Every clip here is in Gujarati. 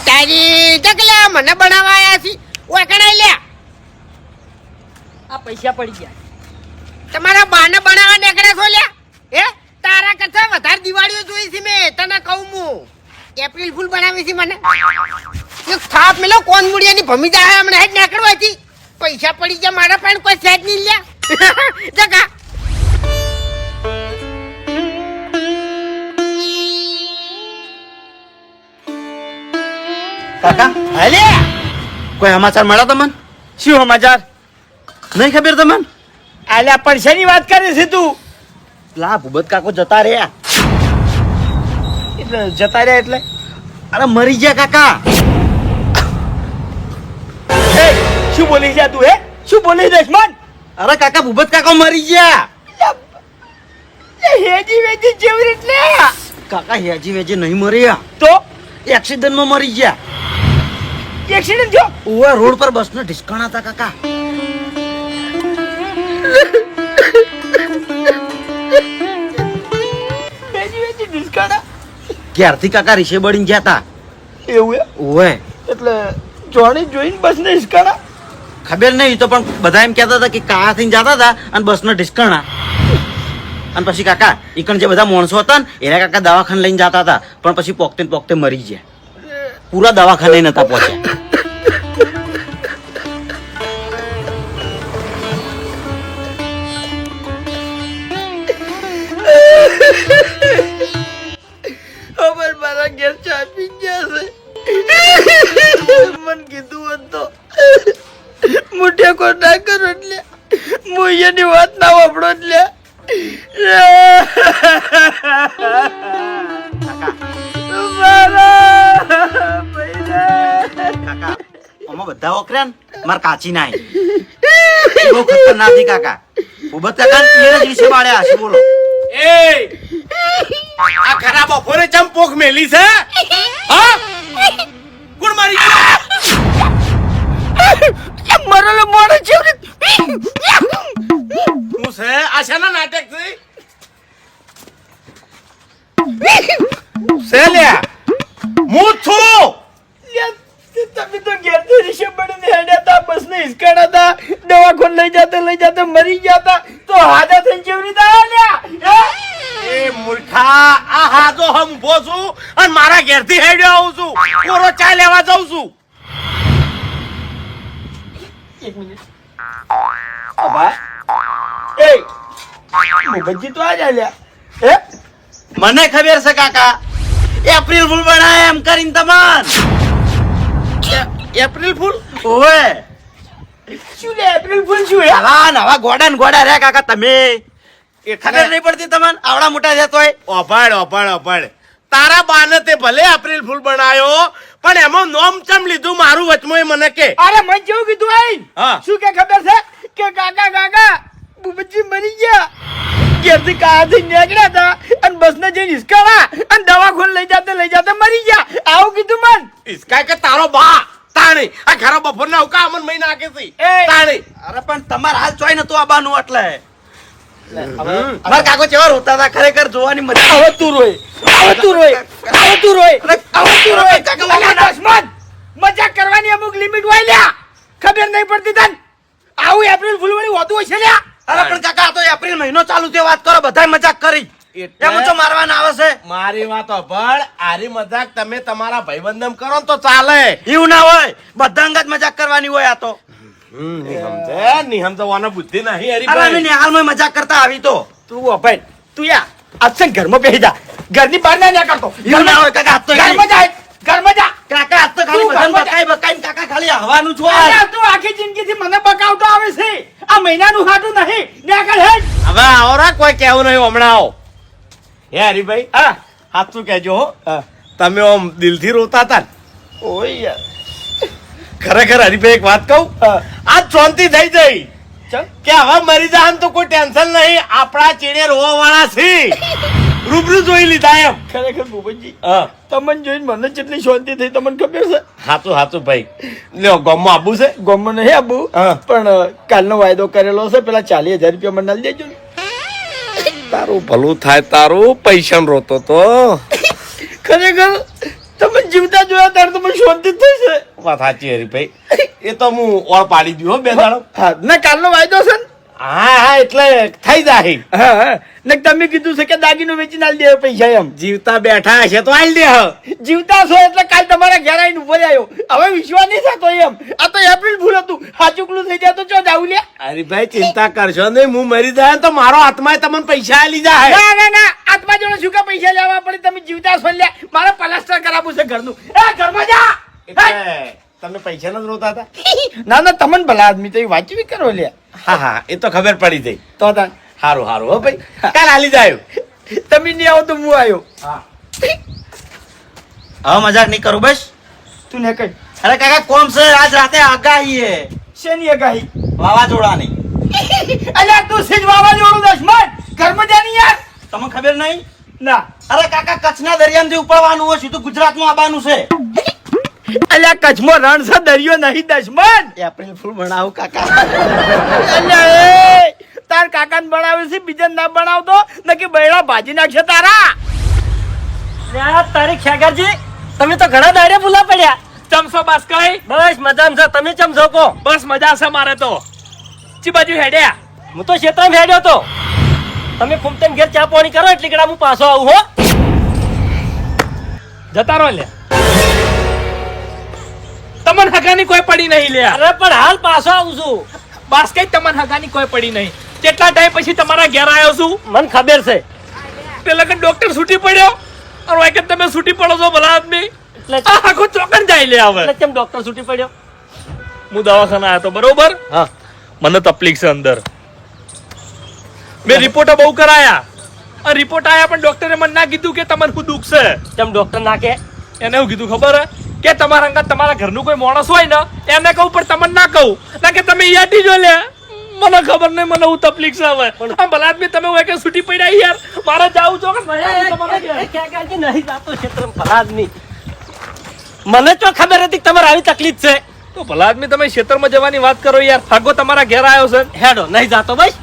તારી જગલે મને બનાવવા આયા છી ઓય કણાઈ લે આ પૈસા પડી ગયા તમારા બાને બનાવવા નીકળે છો લે હે તારા કરતા વધારે દિવાળીઓ જોઈ છે મેં તને કહું હું એપ્રિલ ફૂલ બનાવી છે મને એક થાપ મેલો કોણ મુડિયાની ભમી જાય હમણાં હેડ નીકળવાથી પૈસા પડી ગયા મારા પાસે કોઈ સેટ નહીં લ્યા જગા કાકા અલે કોઈ સમાચાર મળ્યા તમને? શું સમાચાર નહીં ખબર તમને? આલ્યા પૈસાની વાત કરે છે તું પેલા ભૂપત કાકો જતા રહ્યા. એટલે જતા રહ્યા એટલે અરે મરી ગયા કાકા. એ શું બોલી છે તું હે શું બોલી દઈશ મન અરે કાકા ભૂપત કાકો મરી ગયા. હેજી વેજી જેવી એટલે કાકા હેજી વેજી નહીં મર્યા, તો એક્સિડન્ટમાં મરી ગયા. એક્સિડન્ટ થયો ઓવા રોડ પર બસનો ઢીસકાણા હતા કાકા. હેજી વેજી ડિસ્કાડા ક્યારથી કાકા રીશે બળીને ગયા હતા. એવું હે ઓવે એટલે જોણી જોઈને બસ ને ડિસ્કાડા ખબર નહીં તો પણ બધા એમ કહેતા હતા કે કા થઈને જતા હતા અને બસનો ઢીસકાણા. અને પછી કાકા ઈકણ જે બધા માણસો હતા ને એના કાકા દવાખાને લઈને જતા હતા પણ પછી પોકતે ને પોકતે મરી ગયા. પૂરા દવાખાને નતા પહોંચ્યા. અમર મારા ઘેર ચા પી ગયા છે મન કીધું હોત તો મોઢે કો ના કરો એટલે હું એની વાત ના વાપરો એટલે કાકા આમાં બધા ઓકર્યા ને માર કાચી નાય બહુ ખતરનાક હતી કાકા. ઉભત કાકા ને પિયર જ વિશે બાળ્યા હશે. બોલો એ આ ખરાબ બપોરે ચમ પોખ મેલી છે હા ગુણ મારી મરેલો મોડે છે હું છે આશાના નાટક છે લ્યા હું છું તમે તો ઘેર થી રિષભ બળીને હેડ્યા હતા બસ ને હિસકાડા હતા દવાખાને લઈ જાતે મરી ગયા હતા તો હાજા થઈને કેવી રીતે આવ્યા એ મૂર્ખા આ હાજો હમ ઉભો છું અને મારા ઘેરથી હેડ્યો આવું છું કોરો ચા લેવા જાઉં છું. એક મિનિટ અબા એ મોબજી તો આજ આલ્યા હે મને ખબર છે કાકા એપ્રિલ ફૂલ બનાય એમ કરીને તમાર. એપ્રિલ ફૂલ ઓએ શું લે એપ્રિલ ફૂલ શું હે આવા નવા ગોડા ને ગોડા રે કાકા તમે. એ ખબર નહીં પડતી તમને આવડા મોટા છે તોય. ઓભાડ તારા બાને તે ભલે એપ્રિલ ફૂલ બનાયો પણ એમાં નોમ ચમ લીધું મારું વચમાં મને કે અરે મને જેવું કીધું આઈ હા. શું કે ખબર છે કે કાકા બુબજી મરી ગયા ઘેરથી કાયાથી નીકળ્યા હતા અને બસ ને જઈને હિસકાવા અને દવાખાને લઈ જાતે મરી ગયા આવું કીધું મન ઇસકા કે તારો બા તાણી આ ઘરો બપોર ના ઉકા અમન મહિના નાખે છે તાણી અરે પણ તમાર હાલ ચોય નતું આબાનું એટલે મારા કાકો ચેવા રોતા હતા ખરેખર જોવાની મજા. હવે તું રોય મજાક કરવાની અમુક લિમિટ હોય લ્યા ખબર નહીં પડતી તને આવું એપ્રિલ ફૂલ વાળી હોતું હોય છે લ્યા અરે પણ કાકા આ તો એપ્રિલ મહિનો ચાલુ થયો વાત કરો બધાય મજાક કરી એમ તો મારવાના આવે છે. મારી વાત અભળ આરી મજાક તમે તમારા ભાઈબંધમ કરો ને તો ચાલે એવું ના હોય બધા અંગત મજાક કરવાની હોય આ તો. નિહમ તો વાના બુદ્ધિ નહીં હરી અરે અમે નિહાલમાં મજાક કરતા આવી તો. તું અભાઈ તું યા અચ્છા ઘરમાં બેસી જા ઘરની બહાર ના કરતો એવું ના હોય કાકા, હાથ તો ઘરમાં જા કાકા હાથ તો ખાલી તું બધાને ઘરમાં બકાઈ બકાઈને કાકા ખાલી હવાનું છો આ. અરે તું આખી જિંદગીથી મને બકાવતો આવે છે આ મહિનાનું હાટું નહીં નીકળ હેડ હવે આવરા કોઈ કેવું નહીં હમણાં આવો હે હરીભાઈ હા સાચું કહેજો હો તમે આમ દિલથી રોતા હતા ને ઓય યાર ખરેખર હરીભાઈ એક વાત કહું આજ શાંતિ થઈ જઈ ચલ કે હવે મરી જાય તો કોઈ ટેન્શન નહીં આપણા ચેડે રોવા વાળા છે રૂબરૂ જોઈ લીધા એમ ખરેખર ભૂપતજી હા તમને જોઈને મને જેટલી શાંતિ થઈ તમને ખબર છે હાચું ભાઈ લ્યો ગામમાં આબુ છે ગોમમાં નહીં આબુ હા. પણ કાલનો વાયદો કરેલો છે પેલા 40,000 રૂપિયા મને નાલી દેજો ને તારું ભલું થાય તારું પૈસા રોતો તો ખરેખર તમે જીવતા જોયા ત્યારે તો મને શાંતિ થઈ છે. વાત સાચી હરીભાઈ, એ તો હું ઓળ પાડી દઉં હો બે દાડો. હા ને કાલનો વાયદો છે ને? હા એટલે થઈ જાય. હા ને તમે કીધું છે કે દાગીનો વેચી ના દે પૈસા એમ. જીવતા બેઠા હશે તો આલ દે હ. જીવતા છો એટલે કાલ તમારા ઘેર આવીને ઉભો રહ્યો. હવે વિશ્વાસ નહીં થતો એમ. આ તો એપ્રિલ ફૂલ હતું. હાચુકલું થઈ જાય તો ચો જાવું લે. હરીભાઈ ચિંતા કરશો નહીં, હું મરી જાય તો મારો આત્મા તમને પૈસા આલી જાય. ના ના ના આત્મા જોડે શું કે પૈસા લેવા પડે? તમે જીવતા છો લે. મારે પ્લાસ્ટર કરાવવું છે ઘરનું. એ ઘરમાં જા. એટલે તમે પૈસા જ રોતા હતા? ના ના તમને ભલા આદમી તો એ વાંચવી કરો લે. હા હા એ તો ખબર પડી જઈ. તો તાન હારું હારું હો ભાઈ, કાલ આલી જાય. તમે નહીં આવો તો હું આવ્યો. હવે મજાક નહીં કરું બસ. તું ને કઈ અરે કાકા કોમ છે આજ રાતે આગાહી હે શેની આગાહી? વાવાઝોડાની. અલ્યા તું સિજ વાવાઝોડું દશમન ઘરમાં જા ની યાર. તમને ખબર નહીં? ના અરે કાકા કચ્છના દરિયામાંથી ઉપડવાનું હોય, સીધું ગુજરાતમાં આવવાનું છે. અલ્યા કચ્છમાં રણ છે, દરિયો નહીં દશમન. એપ્રિલ ફૂલ બનાવું કાકા. અલ્યા એ તાર કાકાને બનાવે છે, બીજા ના બનાવતો નકી બૈડા ભાજી નાખશે તારા. તારી ખેગરજી તમે તો ઘણા દાડે ભૂલા પડ્યા. ચમસો બસ કઈ બસ મજામાં છે. તમે ચમસો કો? બસ મજા છે મારે તો. ચી બાજુ હેડ્યા? હું તો ક્ષેત્રમાં હેડ્યો તો. તમે ફૂમતેમ ઘેર ચા પાણી કરો એટલે કડા હું પાછો આવું હો. જતા રહો લે. તમન હગાની કોઈ પડી નહીં લે. અરે પણ હાલ પાછો આવું છું. બસ કઈ તમન હગાની કોઈ પડી નહીં. કેટલા ટાઈમ પછી તમારા ઘેર આવ્યો છું. મને ખબર છે. પેલા કે ડોક્ટર છૂટી પડ્યો અને વાય કે તમે છૂટી પડો છો ભલા આદમી. એટલે આ આખો ચોકન જાય લે હવે. એટલે કેમ ડોક્ટર છૂટી પડ્યો? હું દવાખાના આવ્યો તો બરોબર. હા મને તકલીફ છે અંદર. મેં રિપોર્ટો બહુ કરાયા અને રિપોર્ટ આયા પણ ડોક્ટરે મને ના કીધું કે તમને શું દુઃખ છે. કેમ ડોક્ટર ના કે? એને એવું કીધું ખબર હે કે તમારા અંગત તમારા ઘરનું કોઈ માણસ હોય ને એને કહું પણ તમને ના કહું ના કે તમે યાદી જો લે. મને ખબર નહીં, મને હું તકલીફ છે હવે. આમ ભલા આદમી તમે હોય કે છૂટી પડ્યા યાર. મારે જાવું છો કે ખેગરજી નહીં જાતો ક્ષેત્રમાં ભલા આદમી. મને તો ખબર હતી કે તમારે આવી તકલીફ છે. તો ભલા આદમી તમે ક્ષેત્રમાં જવાની વાત કરો યાર. ભાગો તમારા ઘેર આવ્યો છે. હેડો નહીં જાતો બસ.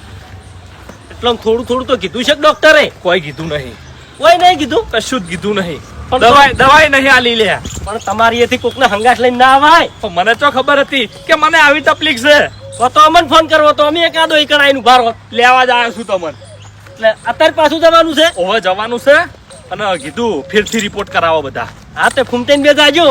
એટલે થોડું થોડું તો કીધું છે ડોક્ટરે. કોઈ કીધું નહીં, કોઈ નહીં કીધું. કશું જ કીધું નહીં. પણ દવાઈ નહીં આલી લે. પણ તમારી એથી કોકને હંગાટ લઈને ના આવાય. પણ મને તો ખબર હતી કે મને આવી તકલીફ છે. તો અમને ફોન કરવો તો અમે એકાદો એકડ આવીને ઉભા રહો. લેવા જ આવ્યો છું તમને. એટલે અત્યારે પાછું જવાનું છે. ઓવે જવાનું છે અને કીધું ફેરથી રિપોર્ટ કરાવો બધા. હા તે ફૂમતેન બે જાજો.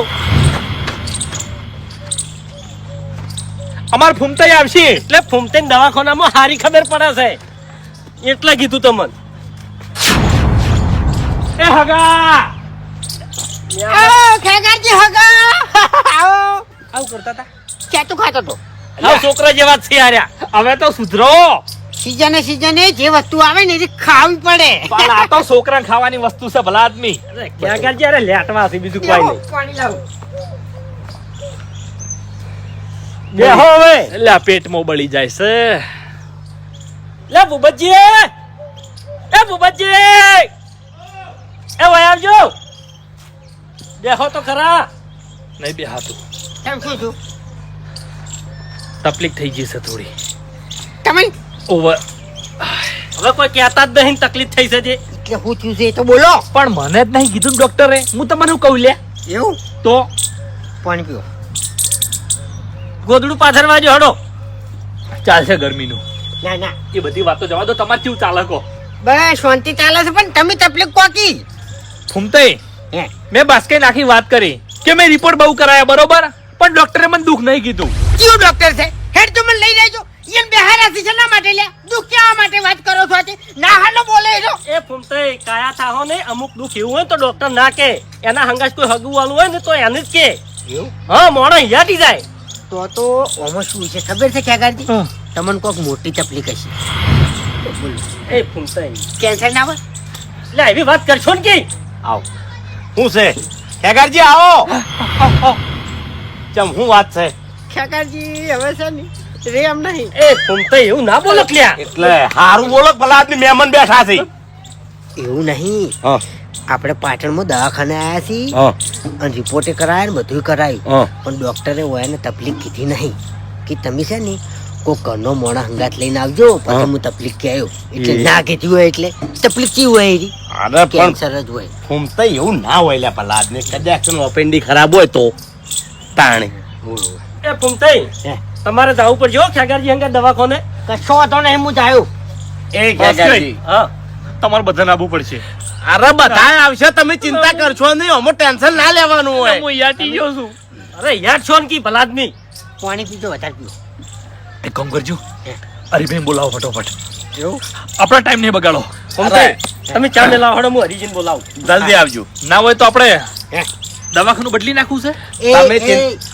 અમાર ફૂમતાઈ આવશે. એટલે ફૂમતેન દવાખાનામાં સારી ખબર પડે છે એટલે કીધું તમને. એ હગા આવો ખેગારજી હગા આવો. આવું કરતા હતા. ચેતું ખાતો તો. હા છોકરા જેવા જ છે યાર. હવે તો સુધરો. સીઝને જે વસ્તુ આવે ને એ ખાવી પડે. પણ આ તો છોકરાને ખાવાની વસ્તુ છે ભલા આદમી. ક્યાં ક્યાં જયારે લેટવા છે બીજું કોઈ નહીં. પાણી લાવો. બેહો હવે. એટલે આ પેટમાં બળી જાય છે. લે ભૂપતજી, એ ભૂપતજી, એ વય આવજો. બેહો તો ખરા. નહીં બે હાથું કેમ શું છું તકલીફ થઈ ગઈ છે થોડી. તમે ઓવર. હવે કોઈ કહેતા જ નહીં તકલીફ થઈ છે જે. એટલે હું થયું છે એ તો બોલો. પણ મને જ નહીં કીધું ડોક્ટરે. હું તમને કહું લે એવું તો પાણી પીવો. ગોદડું પાથરવા જો હડો. ચાલશે ગરમીનું. ના ના એ બધી વાતો જવા દો. તમારે કેવું ચાલે કહો. બસ શાંતિ ચાલે છે પણ તમે તકલીફ કોકી. ફૂમતાઈ હે મેં બાસ્કે નાખી વાત કરી કે મેં રિપોર્ટ બહુ કરાયા બરોબર, પણ ડોક્ટરે મને દુઃખ નહીં કીધું. કયું ડોક્ટર છે? હેડ તો મને લઈ જજો. ઈયન બેહારા છે શેના માટે લે? દુઃખ કેવા માટે વાત કરો છો આજે? ના હાલો બોલે છો. એ ફૂમતે કાયા થાહો ને અમુક દુઃખ એવું હોય તો ડોક્ટર ના કે. એના હંગાસ કોઈ હગું વાળું હોય ને તો એને જ કે. એવું હા મોણો હિયાટી જાય. તો ઓમાં શું છે ખબર છે ખેગારજી? તમને કોઈક મોટી તકલીફ હશે. એ ફૂમતે કેન્સર ના હોય? લે એવી વાત કરશો ને કે આવો શું છે ખેગારજી? આવો. ચમ શું વાત છે? ખેગારજી હવે છે ને રેમ નહીં. એ ફૂમતે એવું ના બોલો ક્યાં. એટલે હારું બોલો ભલા આદમી, મહેમાન બેઠા છે. એવું નહીં. હા આપણે પાટણમાં દવાખાને આવ્યા છીએ હા અને રિપોર્ટે કરાયા ને બધું કરાયું, હા પણ ડોક્ટરે એને તકલીફ કીધી નહીં કે તમે છે ને કોઈ ઘરનો મોણા હંગાત લઈને આવજો. પછી હું તકલીફ કે આવ્યો એટલે ના કીધી હોય એટલે તકલીફ કેવી હોય એરી. અરે પણ કેન્સર જ હોય. ફૂમતા એવું ના હોય લ્યા પલાદ ને કદાચ ઓપેન્ડી ખરાબ હોય તો તાણે એ પુમતાઈ હે. તમારે જવું પડશે ખેગારજી અંગા દવાખાને. કશો હતો ને હું જાયું. એ ખેગારજી હા તમારે બધાને આવવું પડશે અરે બધા આવશે તમે ચિંતા કરશો નહીં અમો ટેન્શન ના લેવાનું હોય હું યાટી ગયો છું અરે યાર છો ને કી ભલાદમી. પાણી પીતો વધારે પીવો. એક કામ કરજો હરિભાઈ બોલાવો ફટોફટ આપણો ટાઈમ નહીં બગાડો પુમતાઈ તમે ચા ને લાવો હું હરિજીને બોલાવું. જલ્દી આવજો ના હોય તો આપણે હે. દવાખાનું બદલી નાખવું છે તમે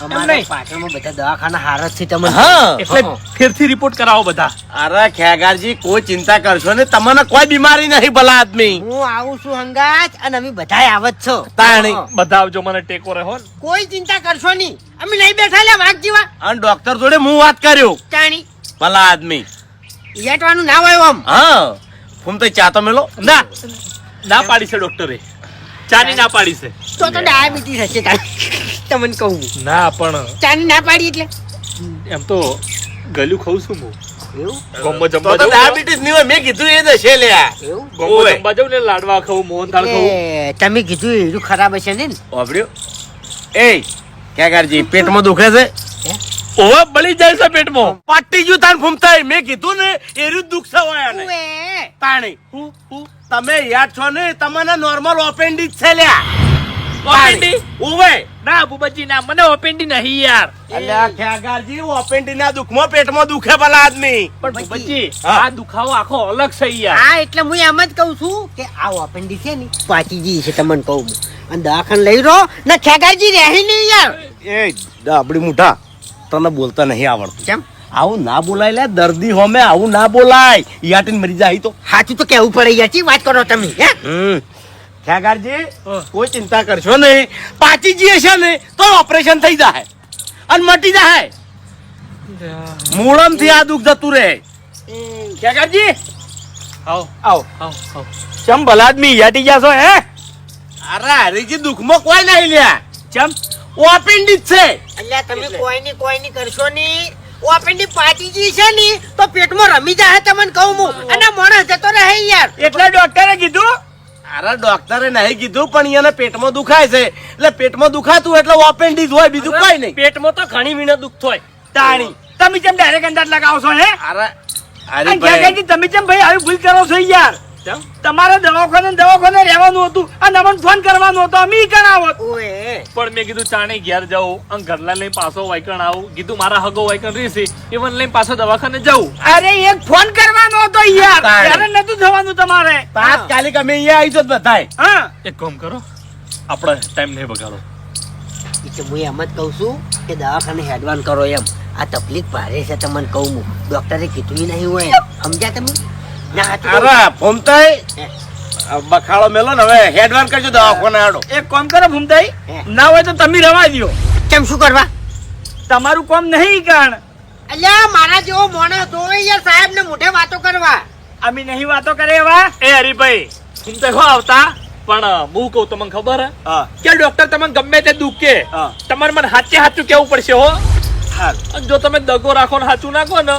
અમારા પાટણમાં બધા દવાખાના હાર જ છે તમને. હા એટલે ફેરથી રિપોર્ટ કરાવો બધા અરે ખેગારજી કોઈ ચિંતા કરશો ને તમને કોઈ બીમારી નહીં ભલા આદમી હું આવું છું હંગાત અને અમે બધાય આવત છો. તાણી બધા આવજો મને ટેકો રહો ને. કોઈ ચિંતા કરશો નહીં. અમે નહીં બેઠા લે વાઘ જેવા. અને ડોક્ટર જોડે હું વાત કર્યો ચાણી ભલા આદમી યાટવાનું ના હોય આમ. હા ફૂમતા ચા તો મેલો ના ના પાડી છે ડોક્ટરે ચાની ના પાડી છે તો ડાયાબિટીસ હશે તારી. તમને કહું ના પણ ચાની ના પાડી એટલે એમ તો ગલ્યું ખાઉં છું હું એવું ગોમમાં તો જમવા તો જાઉં ડાયાબિટીસ નહીં હોય મેં કીધું એ દશે લ્યા એવું ગોમમાં ઓય. જમવા જાઉં ને લાડવા ખાઉં મોહનથાળ ખાઉં એ, તમે કીધું એનું ખરાબ હશે ને. ઓબડ્યો એ ખેગારજી પેટમાં દુખે છે ઓવા બળી જાય છે પેટમાં પાટી ગયું તાન ફૂમતા મેં કીધું ને એરું દુખ છે હોય આને. ઉએ. તાણી તમે યાદ છો ને તમને નોર્મલ ઓપેન્ડિક્સ છે લ્યા ઓપેન્ડી ઉવે ના બુબજી ના મને ઓપેન્ડી નહીં યાર અલ્યા ખેગારજી ઓપેન્ડી ના દુખમાં પેટમાં દુખે ભલા આદમી પણ બુબજી હા. આ દુખાવો આખો અલગ છે યાર હા એટલે હું એમ જ કહું છું કે આ ઓપેન્ડિક્સ છે ને પાછી ગઈ છે તમને કહું હું. અને દવાખાને લઈ રહો ને ખેગારજી રહી નહીં યાર. એ ડાબડી મુઠા તને બોલતા નહીં આવડતું કેમ આવું ના બોલાય લે દર્દી હોમે આવું ના બોલાય યાટીને મરી જાય તો સાચું તો કેવું પડે યાર ચી વાત કરો તમે હે ખેગારજી કોઈ ચિંતા કરશો નહીં પાચી જઈએ છે ને તો ઓપરેશન થઈ જાય અને મટી જાય મૂળમ થી આ દુઃખ જતું રહે ખેગારજી આવો આવો આવો આવો ચમ ભલાદમી યાટી જાશો હે. અરે હરીજી દુઃખમાં કોઈ નહીં લ્યા ચમ ઓપેન્ડિક્સ છે અલ્યા તમે કોઈની કરશો નહીં. ઓપેન્ડિક્સ પાછી ગઈ છે ને તો પેટમાં રમી જાય તમને કહું હું. અને માણસ જતો રહે યાર. એટલે ડોક્ટરે કીધું. અરે ડોક્ટરે નહીં કીધું પણ એને પેટમાં દુખાય છે એટલે પેટમાં દુખાતું એટલે ઓપેન્ડિક્સ હોય બીજું કોઈ નહીં પેટમાં તો ઘણી વીણે દુખ થાય. તાણી તમે કેમ ડાયરેક્ટ અંદાજ લગાવશો હે. અરે અને અરે ભાઈ ખેગારજી તમે કેમ ભાઈ આવી ભૂલ કરો છો યાર. તમારે દવાખાને રહેવાનું હતું અને અમને ફોન કરવાનો હતો અમે કણાવત. ઓએ પણ મેં કીધું ચાણે ઘેર જાઉં અને ઘરલા લઈને પાછો વાયકણ આવું કીધું મારા હગો વાયકણ રહેશે એવન લઈને પાછો દવાખાને જાઉં અરે એક ફોન કરવાનો હતો યાર. તાણી. ત્યારે નતું થવાનું તમારે. તાત્કાલિક અમે અહીંયા આવી જો બધાય હા એક કામ કરો આપણે ટાઈમ નહીં બગાડો એટલે હું એમ જ કહું છું કે દવાખાને હેડવાન કરો એમ. આ તકલીફ ભારે છે તમને કહું હું. ડોક્ટરે કીધું નહીં હોય સમજ્યા તમે ના હાચું કહું. અરે ફોમતાઈ બખાડો મેલો ને હવે હેડવાન કરજો દવાખાને આડો એક કામ કરો ભૂમતાઈ હે. ના હોય તો તમે રવા દ્યો. કેમ શું કરવા તમારું કામ નહીં કારણ અલ્યા મારા જેવો માણસ જોવે યાર સાહેબ ને મોઢે વાતો કરવા. અમે નહીં વાતો કરે એવા. એ હરીભાઈ હું તો હો આવતા પણ હું કહું તમને ખબર હે હા કે ડોક્ટર તમને ગમે તે દુઃખ કે હા. તમારે મને સાચે સાચું કેવું પડશે હો અને જો તમે દગો રાખો ને સાચું નાખો ને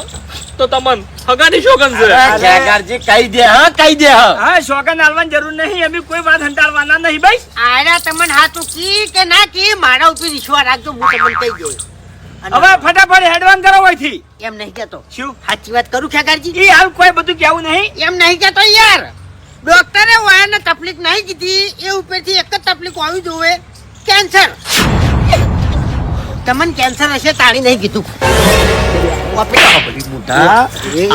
તો તમને હગાની શોગન છે ખેગારજી કહી દે હા કહી દે હા હા શોગન આલવાની જરૂર નહીં. અમે કોઈ વાત હંટાળવાના નહીં ભાઈ. આરા તમને હાચું કી કે ના કી મારા ઉપર વિશ્વાસ રાખજો હું તમને કહી દઉં. અને હવે ફટાફટ હેડવાન કરો અહીંથી. એમ નહીં કેતો શું સાચી વાત કરું ખેગારજી એ હાલ કોઈ બધું કેવું નહીં. એમ નહીં કેતો યાર. ડોક્ટરે વાયરને તકલીફ નહીં કીધી એ ઉપરથી એક જ તકલીફ આવી જોવે કેન્સર. તમને કેન્સર હશે તાળી નહીં કીધું.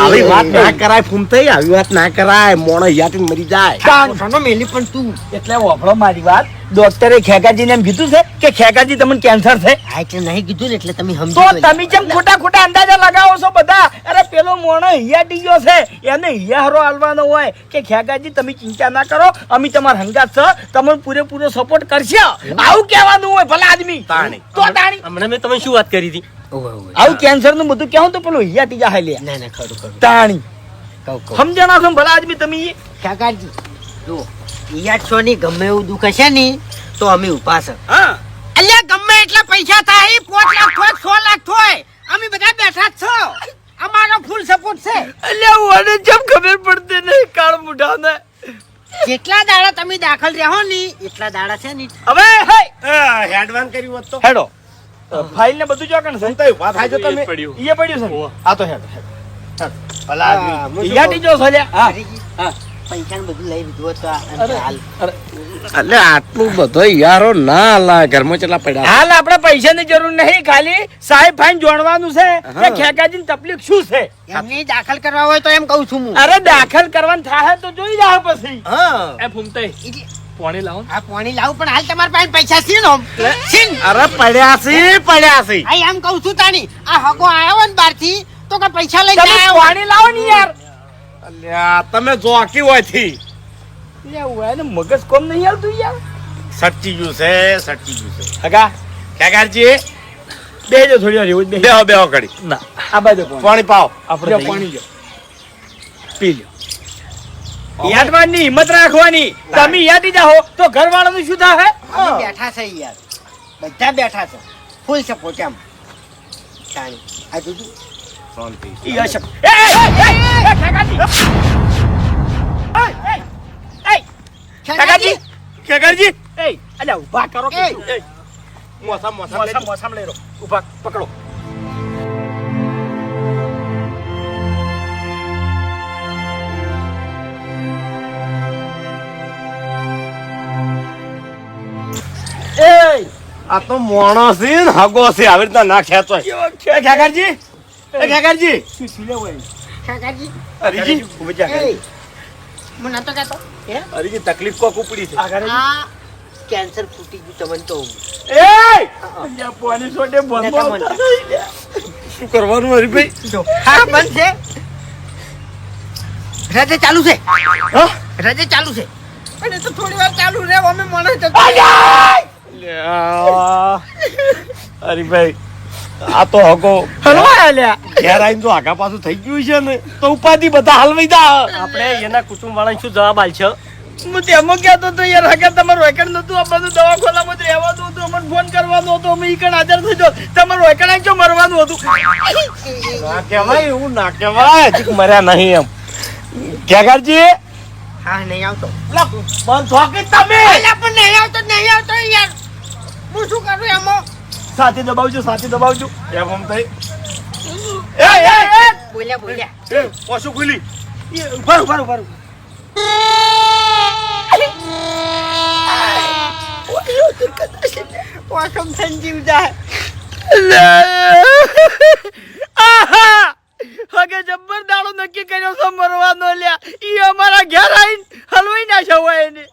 આવી વાત ના કરાય ફૂમતાઈ આવી વાત ના કરાય મોણો યાટીને મરી જાય સોનો મેલી પણ તું એટલે વફળો મારી વાત. ડોક્ટરે ખેગાજીને એમ કીધું છે કે ખેગાજી તમને કેન્સર છે. આ એટલે નહીં કીધું ને એટલે તમે તો સમજો તમે જેમ ખોટા ખોટા અંદાજા લગાવો છો બધા. અરે પેલો મોણો હિયા ટીયો છે એને હિયારો હાલવાનો હોય કે ખેગાજી તમે ચિંતા ના કરો અમે તમારા હંગાત છે તમને પૂરેપૂરો સપોર્ટ કરશે. આવું કહેવાનું હોય ભલા આદમી. તાણી. તો તાણી હમણાં મેં તમને શું વાત કરી હતી? આવું કેન્સર નું બધું કેવું તો પેલો હિયા ટીજા હાલે ના ના ખરું ખરું તાણી કહું સમજણા છો ભલા આદમી તમે. કાકાજી જો ઈયાઠસો ની ગમે એવું દુઃખ હશે ને તો અમે ઉભા છે. હા અલ્યા ગમે એટલા પૈસા થાય 5 લાખ થાય 6 લાખ થાય અમે બધા બેઠા જ છો. અમારો ફૂલ સપોર્ટ છે. અલ્યા ઓને જેમ ખબર પડતી નહીં કાળ મુઢાને જેટલા દાડા તમે દાખલ રહો ને એટલા દાડા છે ને હવે હે હેડવાન કર્યું હોત તો હેડો ફાઇલ ને બધું ચોકણ છે તો ઉભા થાજો તમે એ પડ્યું છે હા તો હેડો ભલા હા, આદમી. ઈયા ટીજો છે લ્યા હા હા પૈસા બધું લઈ લીધું હતું આ હાલ એટલે આટલું બધો યારો ના લા ઘરમાં કેટલા પડ્યા હાલ આપણે પૈસાની જરૂર નહીં ખાલી સાહેબ ફાઈન જોડવાનું છે કે ખેગાજીની તકલીફ શું છે એમની દાખલ કરવા હોય તો એમ કહું છું હું અરે દાખલ કરવાનું થાય તો જોઈ જાવ પછી હા એ ફૂમતાઈ એટલે પાણી લાવો ને. આ પાણી લાવું પણ હાલ તમારા પાસે પૈસા છે ને આમ? છે ને? અરે પડ્યા છે આ એમ કહું છું તાની આ હગો આવ્યો હોય ને બહારથી તો કે પૈસા લઈને તમે આવ્યો પાણી લાવો ને યાર અલ્યા તમે જોકી હોય થી લે ઓય ને મગજ કોમ નહીં આવતું યાર સચ્ચી ગયું છે હગા ખેગારજી બેજો થોડી વાર એવું બેહો બેહો ઘડી ના આ બાજુ પાણી પાણી પાવ આપણે પાણી લો પી લો યાદવાની હિંમત રાખવાની તમે યાદી જાઓ તો ઘર વાળાનું શું થાય અમે બેઠા છે યાર બધા બેઠા છે ફૂલ સપોર્ટ એમ તાની આ જુદું શાંતિ ઈ અશક એ કાકાજી એ કાકાજી ખેગારજી એ અલ્યા ઊભા કરો કે એ. મોસમ મોસમ લઈ લો ઊભા પકડો એ આ તો મોણો છે ને હગો છે આવી રીતના ના ખેંચો એ કાકાજી ખેગારજી શું સિલે હોય કાકાજી હરીજી ઉભી જા એ હું નતો કહેતો હે હરીજી તકલીફ કોક ઉપડી છે આ કેન્સર ફૂટી ગયું તમને તો એ અલ્યા પાણી છોડે બંધ શું કરવાનું હરીભાઈ હા બંધ છે રજે ચાલુ છે હા રજે ચાલુ છે અને તો થોડી વાર ચાલુ રહે અમે મને તો હરીભાઈ આ તો હગો હલવા આલ્યા ઘેર આવીને તો આગા પાછું થઈ ગયું છે ને તો ઉપાધિ બધા હલવાઈ દા આપણે એના કુટુંબ વાળાને શું જવાબ આલશો હું તેમાં કહેતો તો યાર હકે તમારું રેકર્ડ નતું આ બધું દવાખાનામાં જ રહેવાનું હતું અમને ફોન કરવાનો હતો અમે ઈ કણ હાજર થઈ જાવ તમારું રેકર્ડ જો મરવાનું હતું ના કહેવાય એવું ના કહેવાય હજી મર્યા નહીં એમ ખેગારજી હા નહીં આવતો બંધ થોકી તમે અલ્યા પણ નહીં આવતો યાર હું શું કરું એમાં સાથે દબાવજો એમ આમ થઈ બોલ્યા એ પોસું ખુલી ઉભા ઓસમ સંજીવ જાય આહા હગે જબ્બર દાડો નક્કી કર્યો છે મરવાનો લ્યા ઈ અમારા ઘેર આવીને હલવાઈ નાખ્યો હોય એને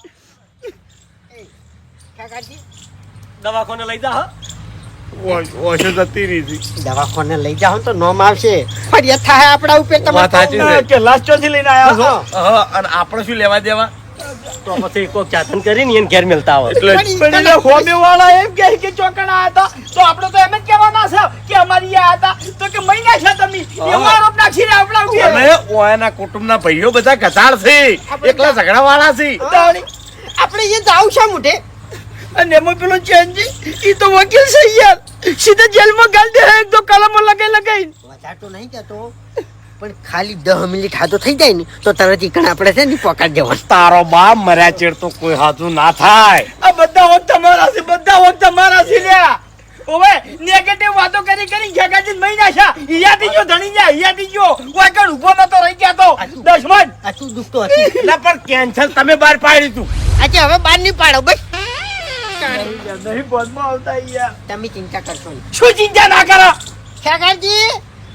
કાકાજી દવાખાને લઈ જા ઓછો જતી રહી દવાખાને લઈ જાઓ તો નોમ આવશે ફરિયાદ થાય આપણા ઉપર વાત સાચી તમે છે. કે લાસ્ટ ચોથી લઈને આવ્યા છો અને આપણે શું લેવા દેવા તો પછી કોક ચાતન કરીને એને ઘેર મેલતા આવો એટલે પણ એટલે હોમે વાળા એમ કહે કે ચોકણા હતા તો આપણે તો એમ જ કહેવાના છે કે અમારી આ હતા તો કે મહિના છે તમે એવો આરોપ નાખી રહ્યા આપણા ઉપર અને ઓયાના કુટુંબના ભાઈઓ બધા કચાળ છે એકલા ઝઘડા વાળા છે આપણે એ જાવ છે મોઢે અને એમાં પેલો ચેન્જી ઈ તો વકીલ છે યાર સીધા જેલમાં ગાલ દે એક તો કલમો લગાઈ વધારે તો નહીં કહેતો પણ ખાલી 10 મિનિટ હાથો થઈ જાય ને તો તરત ઈકણ આપણે છે ને પકડ જવાનું તારો બાપ મર્યા ચેડ તો કોઈ હાથું ના થાય આ બધા હોત તમારા છે લ્યા ઓવે નેગેટિવ વાતો કરી જગાજી મહિના છે ઈયાથી જો ધણી જા ઈયાથી જો ઓય કણ ઊભો નતો રહી ગયા તો દશમન આ તું દુખતો હતી એટલે પણ કેન્સર તમે બહાર પાડી તું આજે હવે બહાર નહીં પાડો બસ નહીં પદમાં આવતા યાર તમે ચિંતા કરશો નહીં શું ચિંતા ના કરો ખેગાજી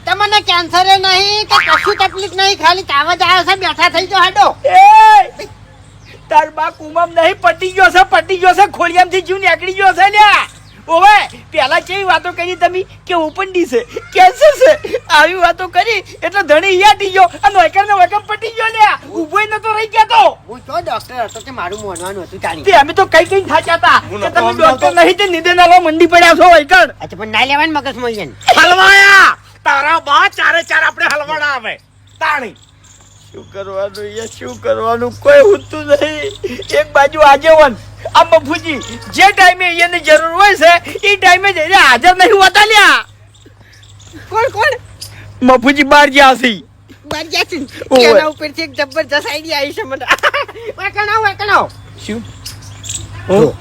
તમને કેન્સર નહીં કે કશું તકલીફ નહીં ખાલી તાવ જ આવ્યો છે બેઠા થઈ જાઓ હાડો એ તાર બા કુમમ નહીં પટી ગયો છે ખોડિયામથી જીવ નીકળી ગયો છે લ્યા ઓવે પેલા કેવી વાતો કરી તમે કે ઓપનડી છે કેન્સર છે આવી વાતો કરી એટલે ધણી યાટી ગયો અને વૈકમ પટી ગયો લ્યા ઊભો નતો રહી ગયા તો હું તો ડોક્ટર હતો કે મારું મોનવાનું હતું તારી તે અમે તો કઈ થાચ્યા હતા કે તમે ડોક્ટર નહીં તે નિદેનાલો મંડી પડ્યા છો વૈકણ અચ્છા પણ ના લેવાનું મગજમાં છે હલવાયા તારા બા ચારે ચાર આપણે હલવાના આવે તાણી શું કરવાનું કોઈ હોતું નહીં એક બાજુ આજેવન આ મફુજી જે ટાઈમે એને જરૂર હોય છે એ ટાઈમે જ એને હાજર નહીં હોતા લ્યા કોણ મફુજી બહાર ગયા છે બાર ગયા છે ઓવે. એના ઉપરથી એક જબરજસ્ત આઈડિયા આવી છે મને વેકણાવ શું જો,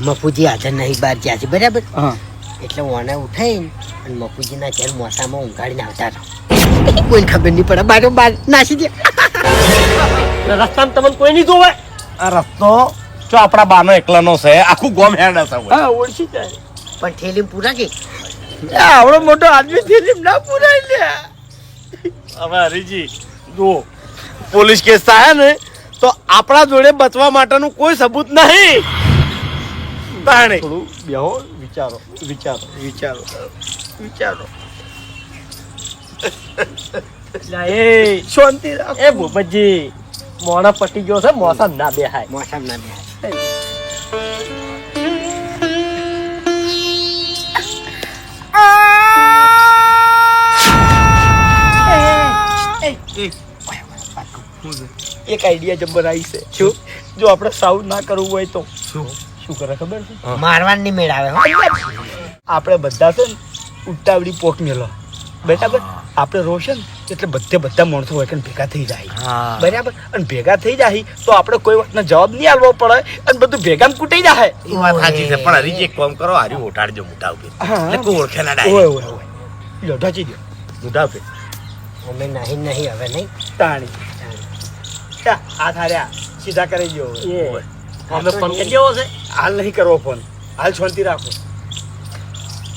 મફુજી હાજર નહીં બહાર ગયા છે બરાબર હા એટલે ઓને ઉઠાઈને અને મફુજીના ઘેર મોસામાં ઊંઘાડીને આવતા રહો કોઈ ખબર નહીં પડે બારો બાર નાસી દે રસ્તામાં તમને કોઈ નહીં જોવે આ રસ્તો જો આપણા બાનો એકલાનો છે આખું ગોમ હેડ હશે હા ઓળખી જાય પણ થેલી પૂરા કે આવડો મોટો આદમી થેલી ના પુરાય લે હવે હરીજી જુઓ પોલીસ કેસ થાય ને તો આપણા જોડે બચવા માટેનું કોઈ સબૂત નહીં તાણે થોડું બેહો વિચારો વિચારો વિચારો વિચારો એ શાંતિ રાખ એ ભૂપતજી મોણા પટી ગયો છે મોસમ ના બેહાય મોસમ ના બે એક આઈડિયા જબ્બર આવી છે શું જો આપણે સાઉથ ના કરવું હોય તો શું કરે ખબર છે મારવાન ની મેળ આવે હો. આપણે બધા છે ને ઉતાવળી પોક મેલો બરાબર આપણે રોશન એટલે બધા માણસો હોય કે ભેગા થઈ જાય બરાબર અને ભેગા થઈ જાય તો આપણે કોઈ વાતનો જવાબ નહીં આપવો પડે અને બધું ભેગા કૂટાઈ જાય એ વાત સાચી છે પણ હરીજી એક કામ કરો હારી ઓટાડજો મોટા ઉપર એટલે કોઈ ઓળખે ના ડાય ઓય ઓય ઓય લોઢાચી દો મોટા ઉપર અમે નહીં હવે નહીં તાણી આ થાર્યા સીધા કરી દો ઓય. અમે ફોન કરી દેવો છે હાલ નહીં કરવો ફોન હાલ શાંતિ રાખો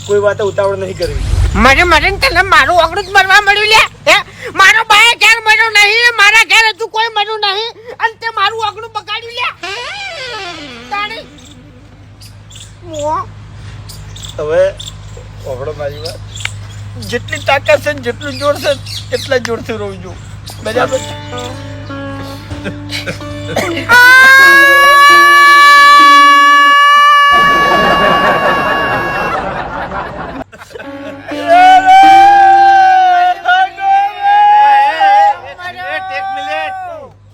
કોઈ વાત ઉતાવળ નહીં કરવી મને તને મારું ઓગળું જ મરવા મળ્યું લે હે મારો બાએ ઘેર મર્યો નહીં મારા ઘેર હજુ કોઈ મર્યું નહીં અને તે મારું ઓગળું બગાડ્યું લે તાણી મો હવે ઓગળો મારી વાત જેટલી તાકાત છે ને જેટલું જોર છે એટલા જોરથી રોવજો બરાબર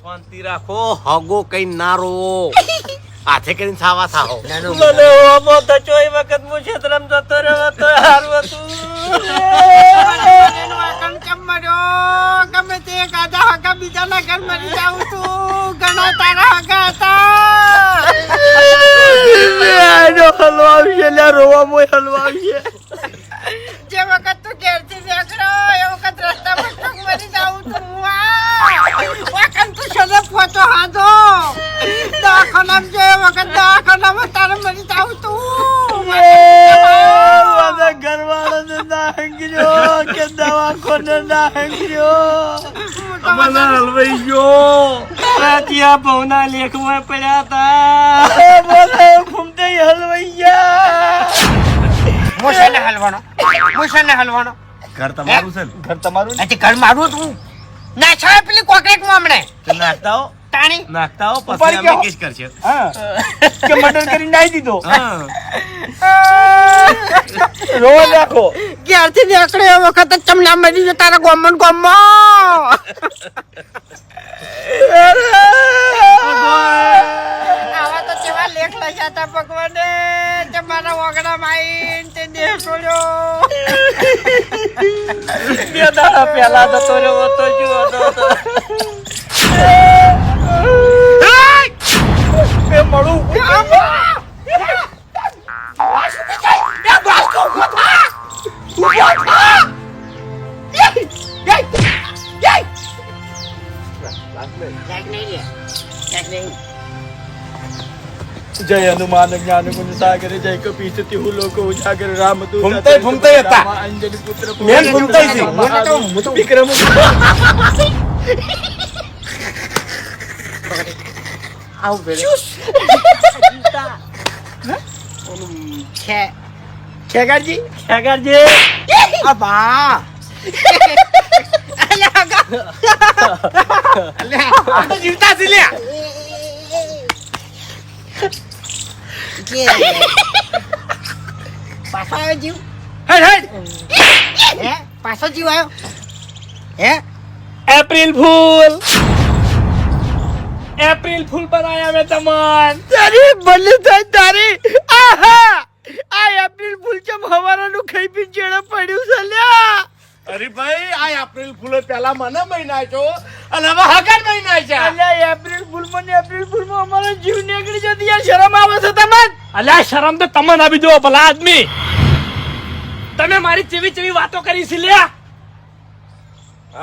શાંતિ રાખો હગો કઈ ના રોવો હાથે કરીને સાવા થાઓ મને ઓમો તો ચોઈ વખત હું ક્ષેત્રમ જતો રહ્યો તો હારું હતું ગમે તે ગાધા હગા બીજાના ઘર મરી જાઉં છું ઘણા તારા હગા હતા હલવા આવશે લે રોવા મોય હલવા આવશે જે વખત તું ઘેરથી નીકળો એ વખત રસ્તામાં ઠોક મરી જાઉં છું વાકન તું સદે પહોંચો હાથો દવાખાનામાં જે વખત દવાખાનામાં તારે મરી જાઉં છું બધા ઘરવાળાને ના હંગર્યો કે દવાખાને ના હંગર્યો મને હલવાઈ ગયો ત્યાં ભવના લેખમાં પડ્યા હતા મને ફૂમતે હલવાઈ ગયા મોસાને હલવાનો ઘર તમારું છે ને ઘર તમારું અચ્છા ઘર મારું તું ના છાય પેલી કોકરેટમાં હમણે તો નાખતા હો તાણી નાખતા હો ઉપાડી પછી અમે ગયો. કિસ કરશે હા કે મર્ડર કરી નાખી દીધો હા રોવા નાખો ઘેરથી નીકળે એ વખત જ ચમલા મરી ગયો તારા ગોમમાં આવા તો કેવા લેખ લખ્યા હતા ભગવાને તે મારા ઓગણામાં આવીને તે દેહ છોડ્યો બે દાડા પહેલા તો રહ્યો હતો જુઓ તો એ મળું જય હનુમાન જ્ઞાન ગુણ સાગર જય કપીસતિ હું લોકો ઉજાગર રામ દૂત ફૂમતાઈ ફૂમતાઈ હતા. અંજલિ પુત્ર મેન ફૂમતાઈ છે. વિક્રમ ખેગારજી ખેગારજી અબા જીવતા છે લ્યા પાછો આવ્યો જીવ હેડ હેડ હે પાછો જીવ આવ્યો હે એપ્રિલ ફૂલ બનાયા મેં તમન તારી ભલે થાય તારી આહા આ એપ્રિલ ફૂલ કેમ હવારાનું ખાઈ પી ચેડે પડ્યું છે લ્યા અરે ભાઈ આ એપ્રિલ ફૂલે પેલા મને મહિના છો અને હવે હગન મહિના છે. અલ્યા એપ્રિલ ફૂલમાં ને એપ્રિલ ફૂલમાં અમારો જીવ નીકળી જતો યાર, શરમ આવે છે તમને? અલ્યા શરમ તો તમને આવી દો ભલા આદમી. તમે મારી ચેવી ચેવી વાતો કરી છે લ્યા.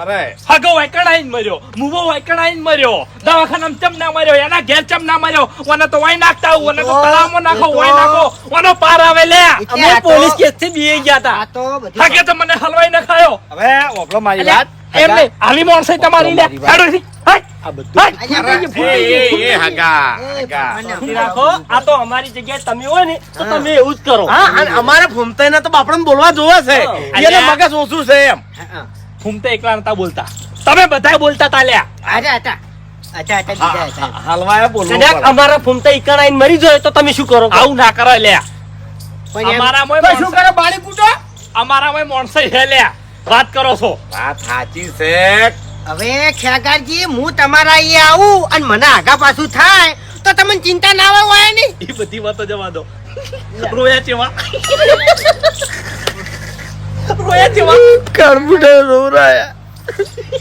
અરે હગો વાયકણ આઈને મર્યો, મુવો વાયકણ આઈને મર્યો, દવાખાનામાં ચમ ના મર્યો, એના ઘેર ચમ ના મર્યો, ઓને તો વાય નાખતા આવું, ઓને તો તળાવમાં નાખો, વાય નાખો, ઓનો પાર આવે લે. એટલે આ તો- પોલીસ કેસ થી બીએ ગયા હતા. આ તો બધું હગે તો મને હલવાઈ ન ખાયો. હવે ઓપડો મારી અલ્યા, વાત એમ નહીં, હાલી માણસે તમારી લે. હાડો થી. હાય. આ બધું એ હગા એ રાખો. આ તો અમારી જગ્યાએ તમે હોય ને તો તમે એવું જ કરો. હા અને અમારે ફૂમતાઈને તો બાપડાને બોલવા જોવે છે. એને મગજ ઓછું છે એમ. હા. ફૂમતે એકલા નતા બોલતા, તમે બધા બોલતા તા લ્યા. અરે હતા બીજા હતા. હલવાએ બોલવું કદાચ પડે. અમારા ફૂમતા ઈકણાઈને મરી જાય તો તમે શું કરો? આવું ના કરો લ્યા. પણ એમ- અમારામાંય તો શું માણસે- કરો? બાળી કૂટો? અમારામાંય માણસે હે લ્યા. વાત કરો છો. વાત સાચી છે. હવે ખેગારજી હું તમારા અહીંયા આવું અને મને આગા પાછું થાય તો તમને ચિંતા ના હોય નહીં. એ બધી વાતો જવા દો. રોયા ચેવા. રોયા ચેવા. કરબુડા રોરાયા.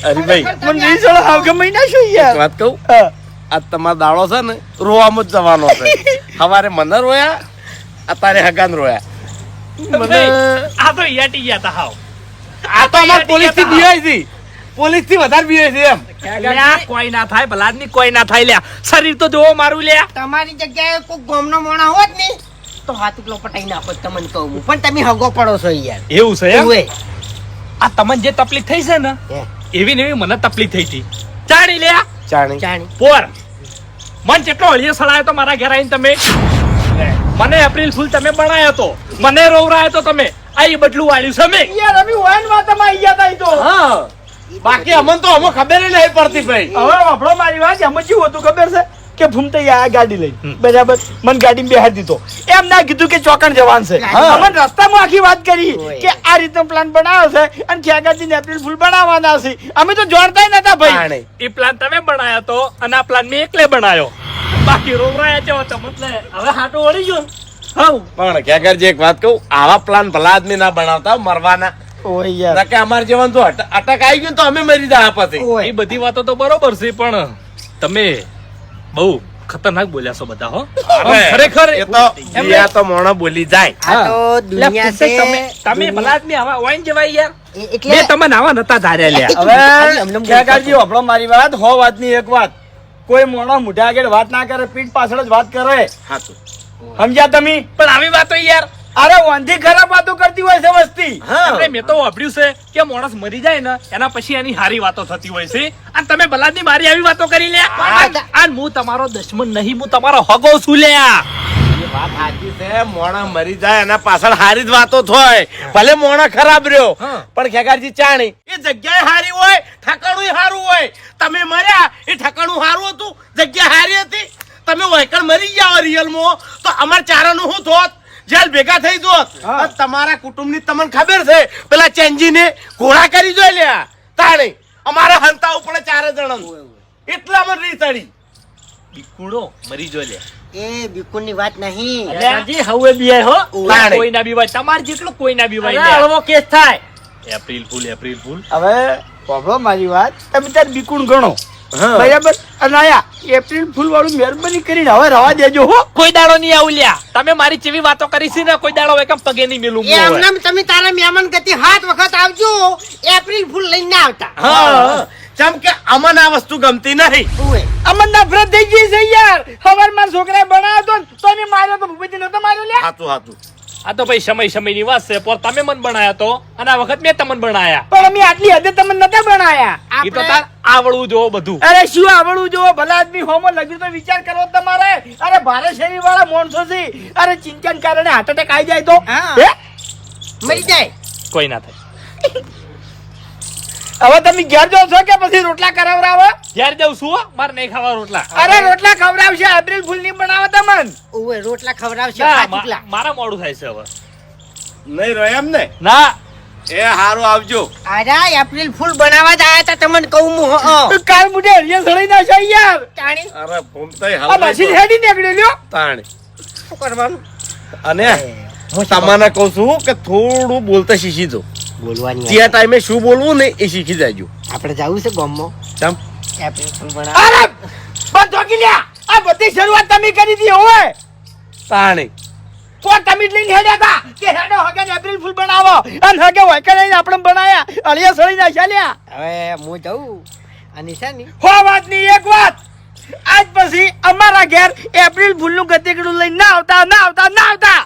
અરે ભાઈ મને નહીં ચડો, આવકે મહિના શું એક યાર? વાત કહું, હા. આ તમારો દાડો છે ને રોવામાં જ જવાનો છે. સવારે મને રોયા, અત્યારે હગાન રોયા. મને આ તો યાટી ગયા તા હાવ. આ તો અમાર પોલીસ થી બીવાય છે. પોલીસ થી વધારે બીવાય છે એમ. લ્યા, કોઈ ના થાય ભલાદમી, કોઈ ના થાય લ્યા. શરીર તો જોવો મારું લ્યા. તમારી જગ્યાએ કોઈ ગામનો મોણા હોત ને તો હાથ ઉપલો પટાઈ નાખો તમને કહું હું. પણ તમે હગો પડો છો યાર. એવું છે એમ? ઓવે. આ તમને જે તકલીફ થઈ છે ને હે, એવી ને એવી મને તકલીફ થઈ હતી. ચાણી લ્યા. ચાણી જાણી. પોર મન કેટલો હળીએ સળાયો તો મારા ઘેર આવીને તમે. મને એપ્રિલ ફૂલ તમે બનાવ્યો તો, મને રોવરાયો તો તમે. આ ઈ બદલું વાળ્યું છે મેં. યાર અમે વાન વાતમાં આવી ગયા તા ઈ તો. હા બાકી અમને તો અમે ખબર ય નહીં પડતી ભાઈ. હવે વાપરો મારી વાત. એમાં શું હતું ખબર છે કે ફૂમતે આ ગાડી લઈ બરાબર મને ગાડી બેહાડી દીધો. એમ ના કીધું કે ચોકણ જવાન છે. હા. અમને રસ્તામાં આખી વાત કરી ઓય. કે આ રીતનો પ્લાન બનાવ્યો છે અને ખેગાજી એપ્રિલ ફૂલ બનાવવાના છે. અમે તો જોડતા નતા ભાઈ. ચાણી. એ પ્લાન તમે બનાવ્યો તો અને આ પ્લાન મેં એકલે બનાવ્યો. બાકી રોવરાયા છે તો મતલબ હવે હાટો વળી ગયો ને. હાઉ. પણ ક્યાંકરજી એક વાત કહું, આવા પ્લાન ભલા આદમી ના બનાવતા હો, મરવાના. ઓય યાર. નકે અમાર જીવન તો અટક આવી ગયું તો અમે મરી જાય પછી. ઓય. એ બધી વાતો તો બરોબર છે પણ તમે બહુ ખતરનાક બોલ્યા છો બધા હો. અરે, ખરેખર એ તો બીયા તો મોણો બોલી જાય. આ તો દુનિયા લે, છે. તમે તમે ભલા આદમી આવા વાઈન જવાય યાર. એટલે મેં તમને આવા નતા ધાર્યા લ્યા. હવે ખેગાજી વાપરો મારી વાત. હો વાતની એક વાત. કોઈ મોણો મોઢા આગળ વાત ના કરે, પીઠ પાછળ જ વાત કરે. હાચું. સમજ્યા તમે? પણ આવી વાતો યાર અરે વાંધી ખરાબ વાતો કરતી હોય છે વસ્તી. આપણે મેં તો વાપર્યું છે કે માણસ મરી જાય ને એના પછી એની હારી વાતો થતી હોય છે અને તમે બલાદની મારી આવી વાતો કરી લે. અને હું તમારો દુશ્મન નહીં, હું તમારો હગો છું લ્યા. એ વાત સાચી છે. મોણા મરી જાય એના પાછળ હારી જ વાતો થાય. ભલે મોણા ખરાબ રહ્યો પણ ખેગારજી ચાણી એ જગ્યાએ હારી હોય, ઠકાણું હારું હોય. તમે મર્યા એ ઠકાણું હારું હતું, જગ્યા હારી હતી. તમે વૈકણ મરી ગયા રિયલ માં તો અમાર ચારાનું શું થોત? જેલ ભેગા થઈ જોત. અને તમારા કુટુંબની તમને ખબર છે પેલા ચેન્જીને ઘોડા કરી જોઈ લ્યા તાણી અમારા હંતા ઉપર ચારે જણા એટલા મને રીતડી બીકુડો મરી જો લે. એ બિલકુલની વાત નહીં. ખેગાજી હવે બીએ હો. તાણે. કોઈ ના બીવાય, તમારે જેટલું કોઈ ના બીવાય અરે લ્યા. હળવો કેસ થાય. April fool, April fool. હવે વાપરો મારી વાત. તમે તાર બીકુણ ગણો હા. બરાબર. અને આયા એપ્રિલ ફૂલ વાળું મહેરબાની કરીને હવે રવા દેજો હો. કોઈ દાડો નહીં આવું લ્યા. તમે મારી જેવી વાતો કરી છે ને કોઈ દાડો એકમ પગે નહીં મેલું. એ એમનેમ તમે તારા મહેમાન ગતિ 7 વખત આવજો. એપ્રિલ ફૂલ લઈને ના આવતા. હા ચમ કે અમને આ વસ્તુ ગમતી નહીં. ઓવે. અમને નફરત થઈ ગઈ છે યાર. ખબર મારા છોકરાએ બનાવ્યો તો ને તો એને માર્યો તો ભૂપેજી નતો માર્યો લ્યા. હાચું હાચું. આ તો ભાઈ સમયની વાત છે. પર તમે મન બનાયા તો અને આ વખત મેં તમને બનાયા. પણ અમે આટલી હદે તમને નતા બનાયા. એ તો તાર આવડવું જોવો બધું. અરે શું આવડવું જોવો? ભલા આદમી હોમો લગ્ન તો વિચાર કરવો તમારે. અરે ભારે શરીર વાળા માણસો છે. અરે ચિંતાને કારણે હાર્ટ એટેક આવી જાય તો હા. હે? મરી જાય. કોઈ ના થાય. હવે તમે ઘેર જાવ છો કે પછી રોટલા કરાવરાવો? જ્યારે જાઉં છું હો, મારે નહીં ખાવા રોટલા. અરે રોટલા ખવડાવશે. એપ્રિલ ફૂલ ની બનાવો તમને. ઓવે રોટલા ખવડાવશે. ના, પાછુકલા. મારા મોડું થાય છે હવે. નહીં રહે એમ ને ના એ હારું આવજો. આરા એપ્રિલ ફૂલ બનાવવા જ આયા તા તમને કહું હું. હં. કાલ મુઢે હરિયા સળી નાખો યાર. તાણી અરે ભૂમતાઈ આ મશીન હેડી નીકળ્યો લ્યો. તાણી. શું કરવાનું? અને તમને કહું છું કે થોડું બોલતા શીખી દો. બોલવાની જે ટાઈમે શું બોલવું ને એ શીખી જાયજો. આપણે જવું છે ગામમાં ચમ એપ્રિલ ફૂલ બનાવવા. અરે બંધ હોકી લ્યા આ બધી શરૂઆત તમે કરી દી હોય તાણે કોણ તમે જ લઈને હેડ્યા હતા કે હેડો હગે ને એપ્રિલ ફૂલ બનાવો અને હગે હોય કે નહીં આપણે બનાયા અળિયા સળી ના ચાલ્યા હવે હું જઉં અને છે ને હો વાત ની એક વાત આજ પછી અમારા ઘેર એપ્રિલ ફૂલ નું ગતેકડું લઈને ના આવતા